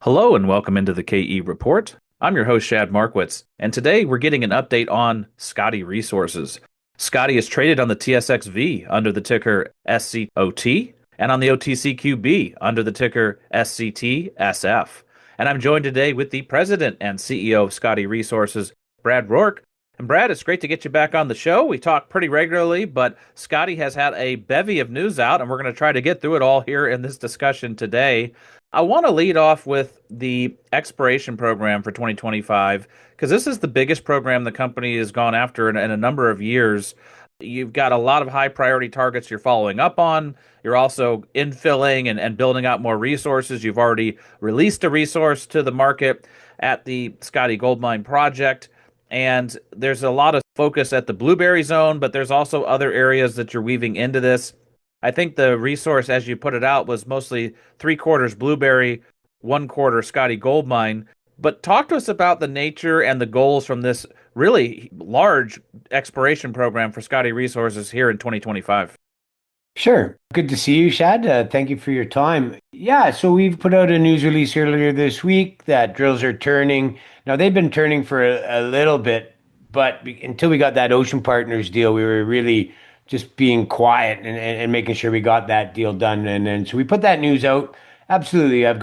Hello and welcome into the KE Report. I'm your host, Shad Markwitz, and today we're getting an update on Scottie Resources. Scottie is traded on the TSX.V under the ticker SCOT and on the OTCQB under the ticker SCTSF. And I'm joined today with the president and CEO of Scottie Resources, Brad Rourke. And Brad, it's great to get you back on the show. We talk pretty regularly, but Scottie has had a bevy of news out, and we're going to try to get through it all here in this discussion today. I want to lead off with the exploration program for 2025 because this is the biggest program the company has gone after in a number of years. You've got a lot of high priority targets you're following up on. You're also infilling and building out more resources. You've already released a resource to the market at the Scottie Gold Mine Project. And there's a lot of focus at the Blueberry zone, but there's also other areas that you're weaving into this. I think the resource, as you put it out, was mostly three-quarters Blueberry, one-quarter Scottie Gold Mine. But talk to us about the nature and the goals from this really large exploration program for Scottie Resources here in 2025. Sure. Good to see you, Shad. Thank you for your time. Yeah, so we've put out a news release earlier this week that drills are turning. Now, they've been turning for a little bit, but until we got that Ocean Partners deal, we were really just being quiet and making sure we got that deal done. And then so we put that news out. Absolutely. I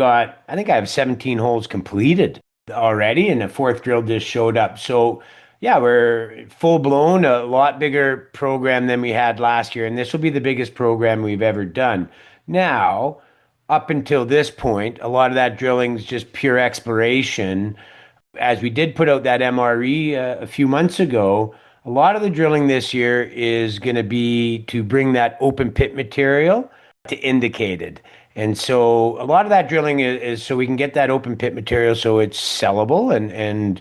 think I have 17 holes completed already, and the fourth drill just showed up. So, yeah, we're full blown, a lot bigger program than we had last year, and this will be the biggest program we've ever done. Now, up until this point, a lot of that drilling is just pure exploration. As we did put out that MRE a few months ago, a lot of the drilling this year is going to be to bring that open pit material to indicated. And so a lot of that drilling is so we can get that open pit material so it's sellable and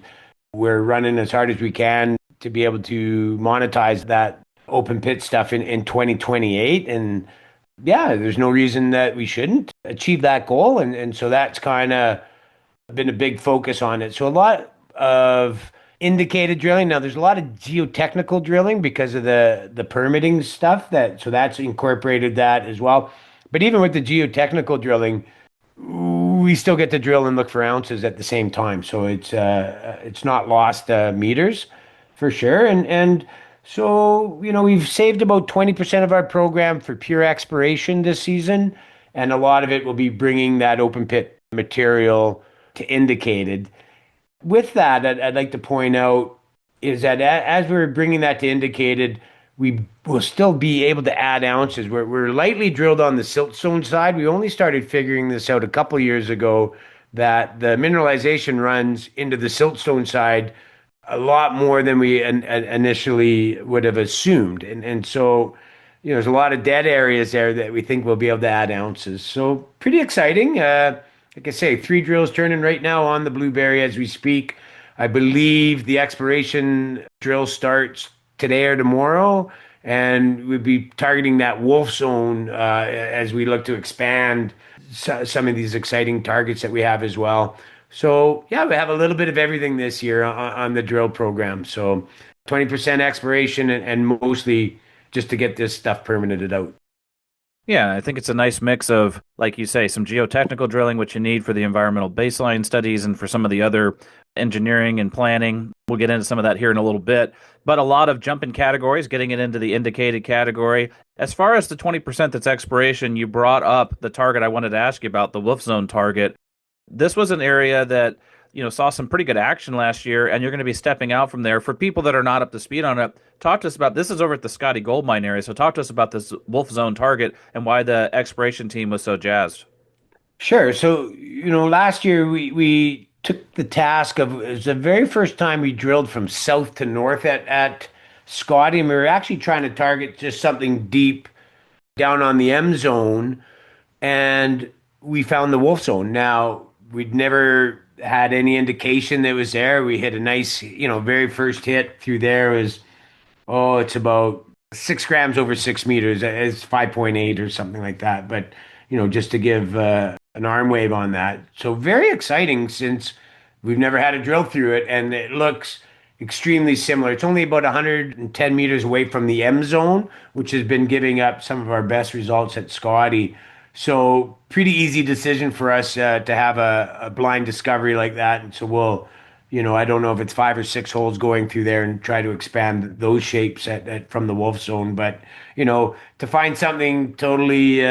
we're running as hard as we can to be able to monetize that open pit stuff in 2028. And yeah, there's no reason that we shouldn't achieve that goal. And so that's kind of been a big focus on it. So a lot of indicated drilling. Now there's a lot of geotechnical drilling because of the permitting stuff so that's incorporated that as well. But even with the geotechnical drilling, we still get to drill and look for ounces at the same time. So it's not lost meters for sure. And so we've saved about 20% of our program for pure exploration this season, and a lot of it will be bringing that open pit material to indicated. With that, I'd like to point out is that as we're bringing that to indicated, we will still be able to add ounces. We're lightly drilled on the siltstone side. We only started figuring this out a couple of years ago that the mineralization runs into the siltstone side a lot more than we initially would have assumed. And so, there's a lot of dead areas there that we think we'll be able to add ounces. So pretty exciting. Like I say, three drills turning right now on the Blueberry as we speak. I believe the exploration drill starts today or tomorrow, and we'll be targeting that wolf zone as we look to expand some of these exciting targets that we have as well. So yeah, we have a little bit of everything this year on the drill program. So 20% exploration and mostly just to get this stuff permitted out. Yeah, I think it's a nice mix of, like you say, some geotechnical drilling, which you need for the environmental baseline studies and for some of the other engineering and planning. We'll get into some of that here in a little bit, but a lot of jumping categories, getting it into the indicated category. As far as the 20% that's exploration, you brought up the target I wanted to ask you about, the Wolf Zone target. This was an area that saw some pretty good action last year, and you're going to be stepping out from there. For people that are not up to speed on it, talk to us about this. Is over at the Scottie Gold Mine area, so talk to us about this Wolf Zone target and why the exploration team was so jazzed. Sure. So, last year we took the task of it was the very first time we drilled from south to north at Scottie, and we were actually trying to target just something deep down on the M zone, and we found the Wolf Zone. Now, we'd never had any indication that it was there. We hit a nice, very first hit through there was, it's about 6 grams over 6 meters. It's 5.8 or something like that. But, just to give an arm wave on that. So very exciting since we've never had a drill through it, and it looks extremely similar. It's only about 110 meters away from the M zone, which has been giving up some of our best results at Scottie. So pretty easy decision for us to have a blind discovery like that. And so I don't know if it's 5 or 6 holes going through there and try to expand those shapes from the Wolf Zone. But, to find something totally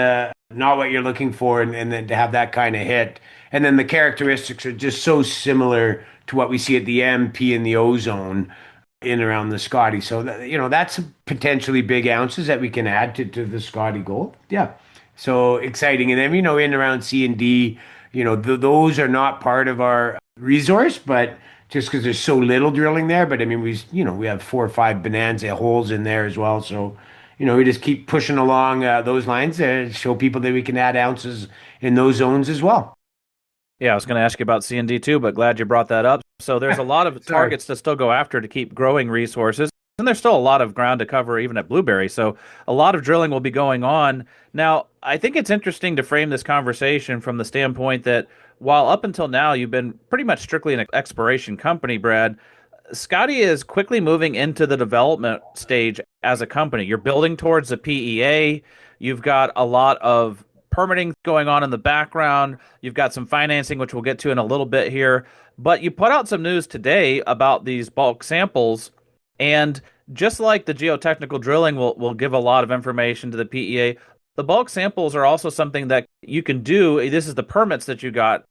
not what you're looking for and then to have that kind of hit. And then the characteristics are just so similar to what we see at the M, P, and the O zone in around the Scottie. So that's potentially big ounces that we can add to the Scottie Gold. Yeah. So exciting. And then in around C and D, those are not part of our resource, but just because there's so little drilling there. But I mean, we have 4 or 5 bonanza holes in there as well. So we just keep pushing along those lines to show people that we can add ounces in those zones as well. Yeah, I was going to ask you about C&D too, but glad you brought that up. So there's a lot of Sorry. targets to still go after to keep growing resources. And there's still a lot of ground to cover even at Blueberry. So a lot of drilling will be going on. Now, I think it's interesting to frame this conversation from the standpoint that while up until now you've been pretty much strictly an exploration company, Brad, Scottie is quickly moving into the development stage as a company. You're building towards the PEA. You've got a lot of permitting going on in the background. You've got some financing, which we'll get to in a little bit here. But you put out some news today about these bulk samples. And just like the geotechnical drilling will give a lot of information to the PEA, the bulk samples are also something that you can do. This is the permits that you got.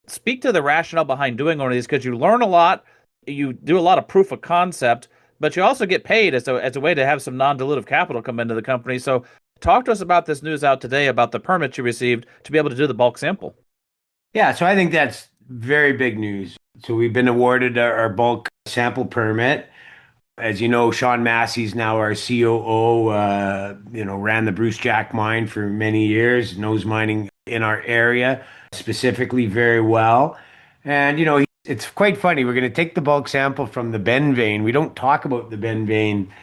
Speak to the rationale behind doing one of these because you learn a lot, you do a lot of proof of concept, but you also get paid as a way to have some non-dilutive capital come into the company. So talk to us about this news out today about the permit you received to be able to do the bulk sample. Yeah, so I think that's very big news. So we've been awarded our bulk sample permit. As you know, Sean Massey's now our COO. Ran the Bruce Jack mine for many years, knows mining in our area specifically very well. And it's quite funny. We're going to take the bulk sample from the Ben vein. We don't talk about the Ben vein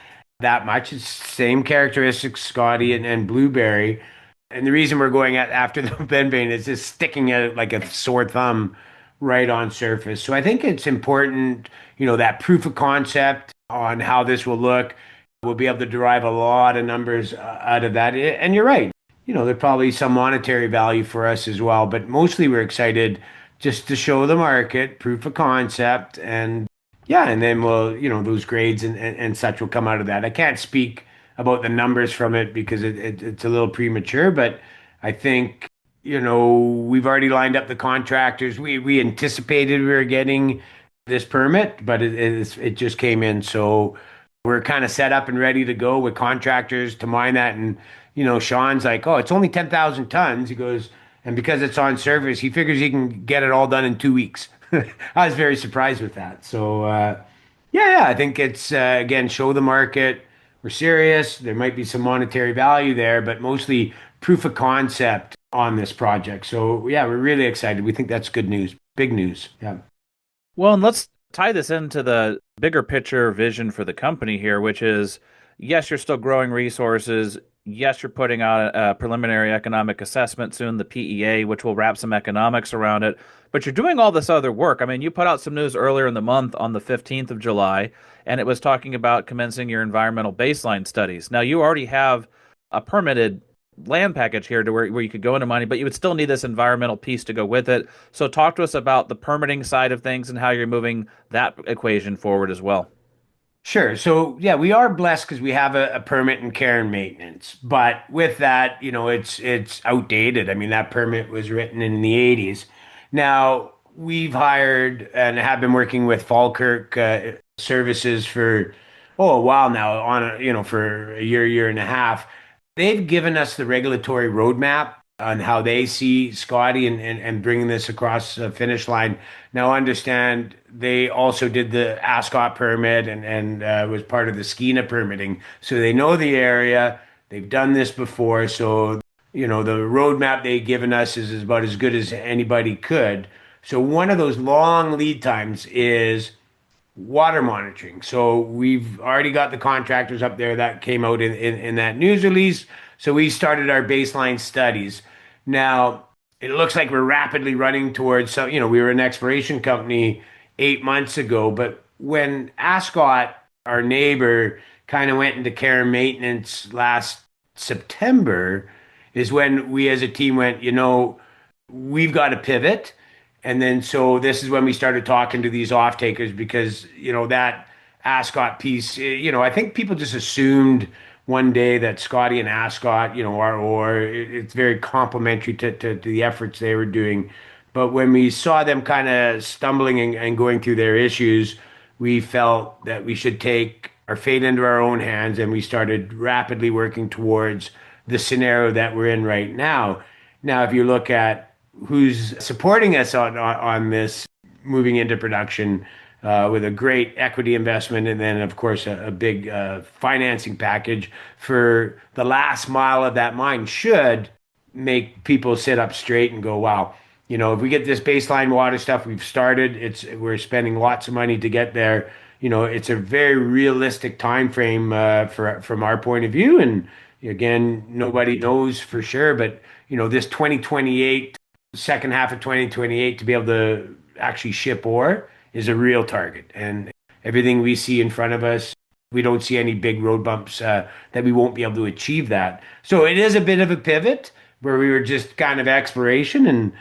that much. It's same characteristics, Scottie and Blueberry. And the reason we're going after the Benbane is just sticking out like a sore thumb right on surface. So I think it's important, that proof of concept on how this will look. We'll be able to derive a lot of numbers out of that. And you're right. There's probably some monetary value for us as well, but mostly we're excited just to show the market proof of concept and yeah, and then those grades and such will come out of that. I can't speak about the numbers from it because it's a little premature, but I think, we've already lined up the contractors. We anticipated we were getting this permit, but it just came in. So we're kind of set up and ready to go with contractors to mine that. And, Sean's like, oh, it's only 10,000 tons. He goes, and because it's on surface, he figures he can get it all done in 2 weeks. I was very surprised with that. So, yeah, I think it's, again, show the market. We're serious. There might be some monetary value there, but mostly proof of concept on this project. So, yeah, we're really excited. We think that's good news, big news. Yeah. Well, and let's tie this into the bigger picture vision for the company here, which is yes, you're still growing resources. Yes, you're putting out a preliminary economic assessment soon, the PEA, which will wrap some economics around it. But you're doing all this other work. I mean, you put out some news earlier in the month on the 15th of July, and it was talking about commencing your environmental baseline studies. Now, you already have a permitted land package here to where you could go into mining, but you would still need this environmental piece to go with it. So talk to us about the permitting side of things and how you're moving that equation forward as well. Sure. So yeah, we are blessed because we have a permit in care and maintenance. But with that, it's outdated. I mean, that permit was written in the 80s. Now we've hired and have been working with Falkirk Services for a while now for a year and a half. They've given us the regulatory roadmap on how they see Scottie and bringing this across the finish line. Now, understand they also did the ASCOT permit and was part of the SKINA permitting, so they know the area. They've done this before, so the roadmap they've given us is about as good as anybody could. So one of those long lead times is water monitoring. So we've already got the contractors up there that came out in that news release. So we started our baseline studies. Now, it looks like we're rapidly running towards some, we were an exploration company 8 months ago, but when Ascot, our neighbor, kind of went into care and maintenance last September, is when we as a team went, we've got to pivot. And then so this is when we started talking to these off takers because, that Ascot piece, I think people just assumed one day that Scottie and Ascot, it's very complementary to the efforts they were doing. But when we saw them kind of stumbling and going through their issues, we felt that we should take our fate into our own hands and we started rapidly working towards the scenario that we're in right now. Now, if you look at who's supporting us on this moving into production with a great equity investment and then, of course, a big financing package for the last mile of that mine should make people sit up straight and go, wow, if we get this baseline water stuff we've started, we're spending lots of money to get there. It's a very realistic time frame from our point of view. And again, nobody knows for sure, but this 2028, second half of 2028, to be able to actually ship ore is a real target. And everything we see in front of us, we don't see any big road bumps that we won't be able to achieve that. So it is a bit of a pivot where we were just kind of exploration and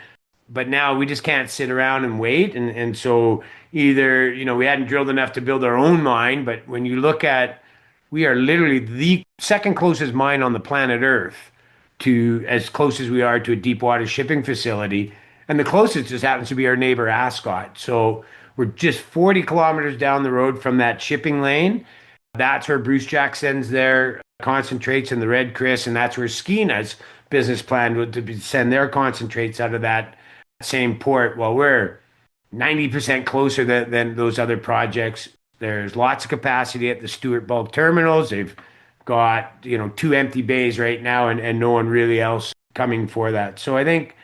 but now we just can't sit around and wait. And so either, we hadn't drilled enough to build our own mine, but when you look at, we are literally the second closest mine on the planet Earth to as close as we are to a deep water shipping facility. And the closest just happens to be our neighbor Ascot. So we're just 40 kilometers down the road from that shipping lane. That's where Bruce Jack sends their concentrates and the Red Chris, and that's where Skeena's business plan would to send their concentrates out of that same port. Well, we're 90% closer than those other projects. There's lots of capacity at the Stewart bulk terminals. They've got, two empty bays right now and no one really else coming for that. So I think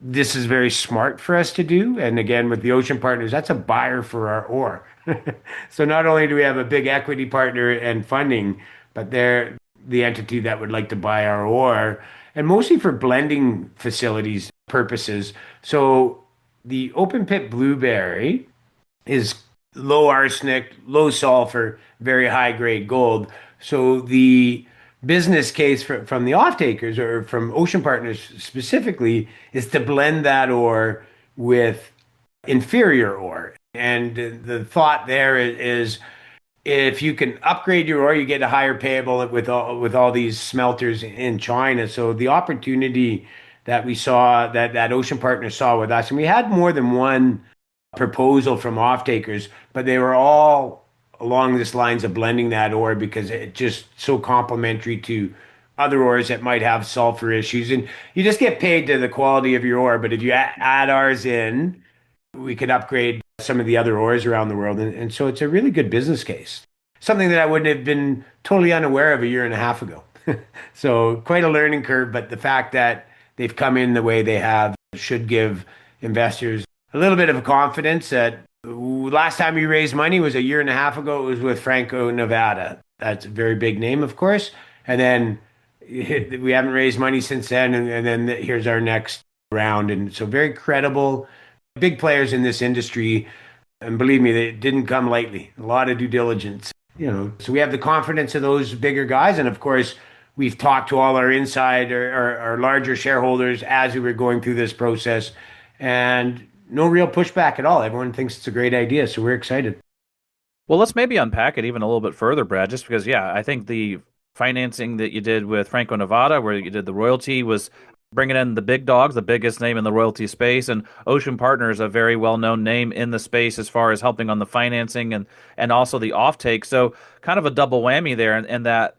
this is very smart for us to do. And again, with the Ocean Partners, that's a buyer for our ore. So not only do we have a big equity partner and funding, but they're the entity that would like to buy our ore and mostly for blending facilities purposes. So the open pit Blueberry is low arsenic, low sulfur, very high grade gold. So the business case from the off-takers or from Ocean Partners specifically is to blend that ore with inferior ore. And the thought there is if you can upgrade your ore, you get a higher payable with all these smelters in China. So the opportunity that we saw that Ocean Partners saw with us, and we had more than one proposal from off-takers, but they were all along this lines of blending that ore because it just so complementary to other ores that might have sulfur issues. And you just get paid to the quality of your ore. But if you add ours in, we could upgrade some of the other ores around the world. And so it's a really good business case. Something that I wouldn't have been totally unaware of a year and a half ago. So quite a learning curve, but the fact that they've come in the way they have should give investors a little bit of confidence that last time we raised money was a year and a half ago. It was with Franco-Nevada. That's a very big name, of course. And then we haven't raised money since then. And then here's our next round. And so very credible, big players in this industry. And believe me, they didn't come lightly. A lot of due diligence. So we have the confidence of those bigger guys. And of course, we've talked to all our inside or our larger shareholders as we were going through this process. And no real pushback at all. Everyone thinks it's a great idea, so we're excited. Well, let's maybe unpack it even a little bit further, Brad, just because, yeah, I think the financing that you did with Franco-Nevada, where you did the royalty, was bringing in the big dogs, the biggest name in the royalty space, and Ocean Partners, a very well-known name in the space as far as helping on the financing and also the offtake. So kind of a double whammy there, and that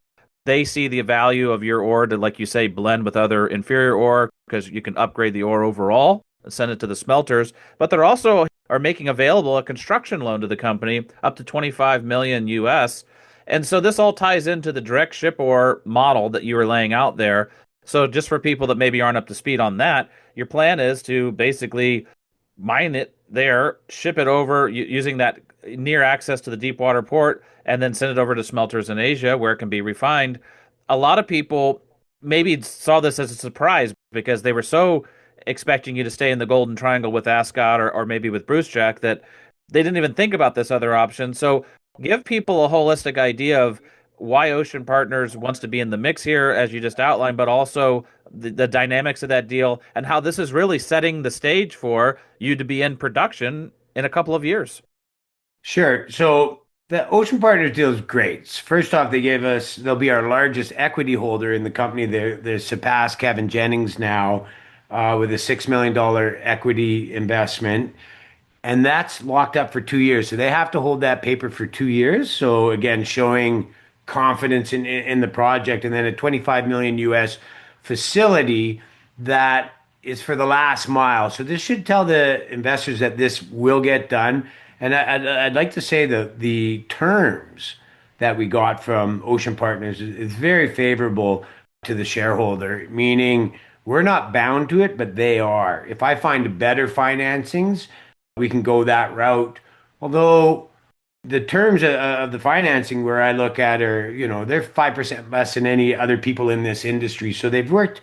they see the value of your ore to, like you say, blend with other inferior ore because you can upgrade the ore overall and send it to the smelters. But they're also are making available a construction loan to the company up to 25 million US. And so this all ties into the direct ship ore model that you were laying out there. So just for people that maybe aren't up to speed on that, your plan is to basically mine it there, ship it over using that near access to the deep water port, and then send it over to smelters in Asia where it can be refined. A lot of people maybe saw this as a surprise because they were so expecting you to stay in the Golden Triangle with Ascot or maybe with Bruce Jack that they didn't even think about this other option. So give people a holistic idea of why Ocean Partners wants to be in the mix here, as you just outlined, but also the dynamics of that deal and how this is really setting the stage for you to be in production in a couple of years. Sure. So the Ocean Partners deal is great. First off, they'll be our largest equity holder in the company. They surpassed Kevin Jennings now with a $6 million equity investment. And that's locked up for 2 years. So they have to hold that paper for 2 years. So again, showing confidence in the project. And then a 25 million US facility that is for the last mile. So this should tell the investors that this will get done. And I'd like to say that the terms that we got from Ocean Partners is very favorable to the shareholder, meaning we're not bound to it, but they are. If I find better financings, we can go that route. Although the terms of the financing where I look at are, they're 5% less than any other people in this industry. So they've worked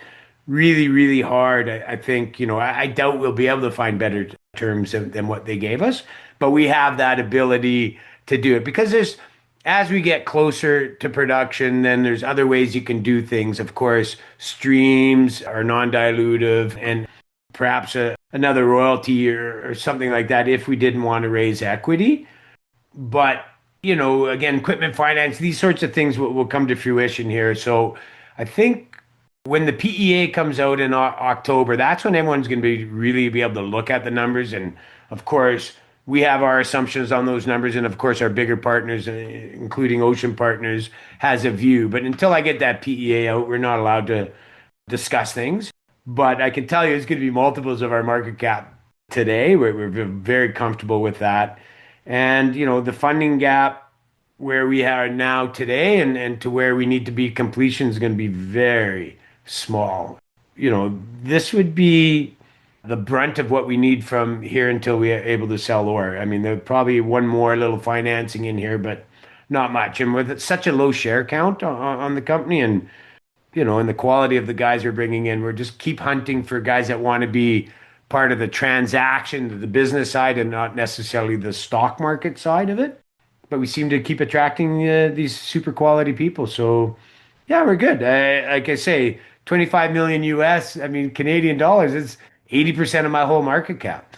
really, really hard. I think, I doubt we'll be able to find better terms than what they gave us, but we have that ability to do it because as we get closer to production, then there's other ways you can do things. Of course, streams are non-dilutive and perhaps another royalty or something like that if we didn't want to raise equity. But, again, equipment finance, these sorts of things will come to fruition here. So I think when the PEA comes out in October, that's when everyone's going to be able to look at the numbers. And of course, we have our assumptions on those numbers. And of course, our bigger partners, including Ocean Partners, has a view. But until I get that PEA out, we're not allowed to discuss things. But I can tell you it's going to be multiples of our market cap today. We're very comfortable with that. And, the funding gap where we are now today and to where we need to be completion is going to be very small. This would be the brunt of what we need from here until we are able to sell ore. I mean, there's probably one more little financing in here, but not much. And with such a low share count on the company and the quality of the guys we're bringing in, we're just keep hunting for guys that want to be part of the transaction, the business side, and not necessarily the stock market side of it. But we seem to keep attracting these super quality people. So, yeah, we're good. Like I say, 25 million US, I mean, Canadian dollars, it's 80% of my whole market cap.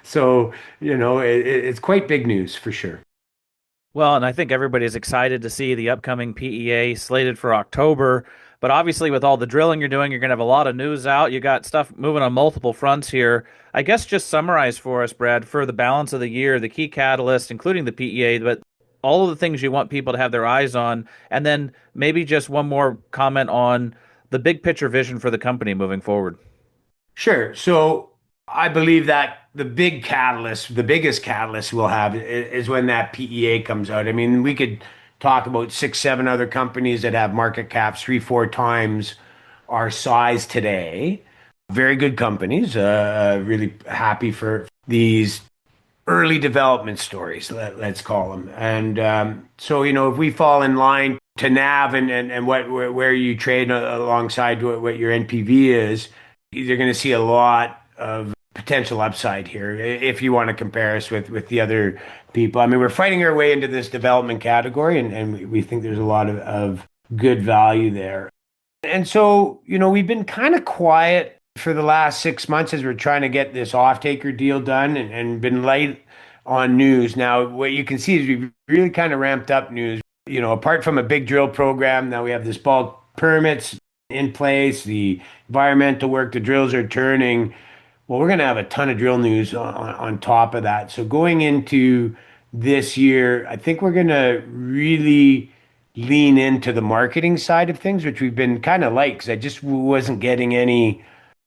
So, it's quite big news for sure. Well, and I think everybody's excited to see the upcoming PEA slated for October. But obviously, with all the drilling you're doing, you're going to have a lot of news out. You got stuff moving on multiple fronts here. I guess just summarize for us, Brad, for the balance of the year, the key catalysts, including the PEA, but all of the things you want people to have their eyes on. And then maybe just one more comment on the big picture vision for the company moving forward. Sure. So I believe that the biggest catalyst we'll have is when that PEA comes out. I mean, we could talk about six, seven other companies that have market caps three, four times our size today. Very good companies. Really happy for these early development stories, let's call them. And so, if we fall in line to NAV and where you trade alongside what your NPV is, you're going to see a lot of potential upside here if you want to compare us with the other people. I mean, we're fighting our way into this development category, and we think there's a lot of good value there. And so, we've been kind of quiet for the last 6 months as we're trying to get this off-taker deal done and been light on news. Now, what you can see is we've really kind of ramped up news. Apart from a big drill program, now we have this bulk permits in place, the environmental work, the drills are turning. Well, we're going to have a ton of drill news on top of that. So going into this year, I think we're going to really lean into the marketing side of things, which we've been kind of like, because I just wasn't getting any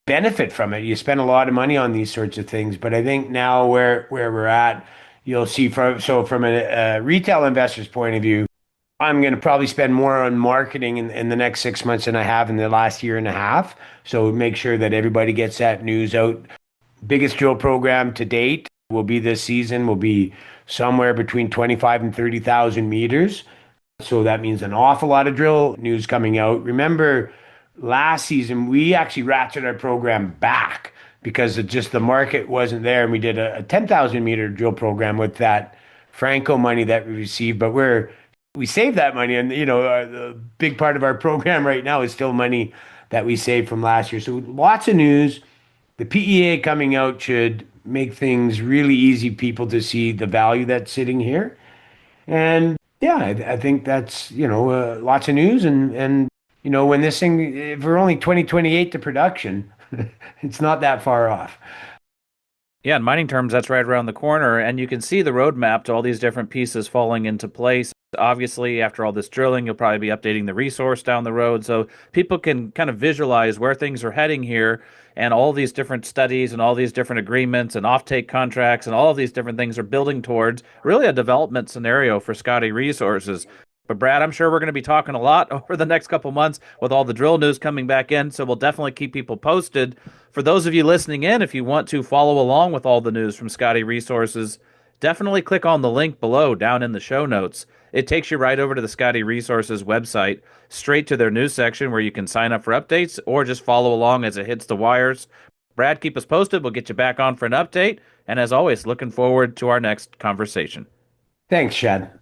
benefit from it. You spend a lot of money on these sorts of things, but I think now where we're at, you'll see from a retail investor's point of view, I'm going to probably spend more on marketing in the next 6 months than I have in the last year and a half. So make sure that everybody gets that news out. Biggest drill program to date will be this season, will be somewhere between 25 and 30,000 meters. So that means an awful lot of drill news coming out. Remember, last season, we actually ratcheted our program back because the market wasn't there. And we did a 10,000 meter drill program with that Franco money that we received. But we're we save that money. And, the big part of our program right now is still money that we saved from last year. So lots of news. The PEA coming out should make things really easy people to see the value that's sitting here. And yeah, I think that's, lots of news. And, when this thing, if we're only 2028 to production, it's not that far off. Yeah, in mining terms, that's right around the corner, and you can see the roadmap to all these different pieces falling into place. Obviously, after all this drilling, you'll probably be updating the resource down the road, so people can kind of visualize where things are heading here, and all these different studies and all these different agreements and offtake contracts and all of these different things are building towards really a development scenario for Scottie Resources. But Brad, I'm sure we're going to be talking a lot over the next couple months with all the drill news coming back in, so we'll definitely keep people posted. For those of you listening in, if you want to follow along with all the news from Scottie Resources, definitely click on the link below down in the show notes. It takes you right over to the Scottie Resources website, straight to their news section where you can sign up for updates or just follow along as it hits the wires. Brad, keep us posted. We'll get you back on for an update. And as always, looking forward to our next conversation. Thanks, Shad.